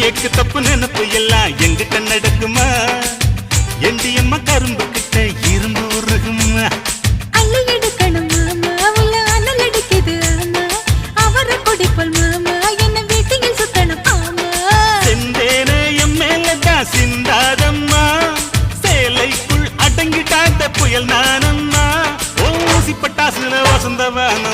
egg தப்பு நினைப்பு எல்லாம் எங்கிட்ட நடக்குமா எண்டியம்மா கரும்பு கிட்ட இரும்பு உருகுமா அள்ளி எடுக்கணும் மாமா உள்ள அனல் அடிக்குது ஆமா அவரை குடிப்போல் மாமா என்ன வீட்டில் சுத்தணும் ஆமா செந்தேனே என் மேலதான் சிந்தாதம்மா சேலைக்குள் அடங்கிட்டாத்த புயல் நானம்மா ஊசி பட்டாசுல வசந்தவான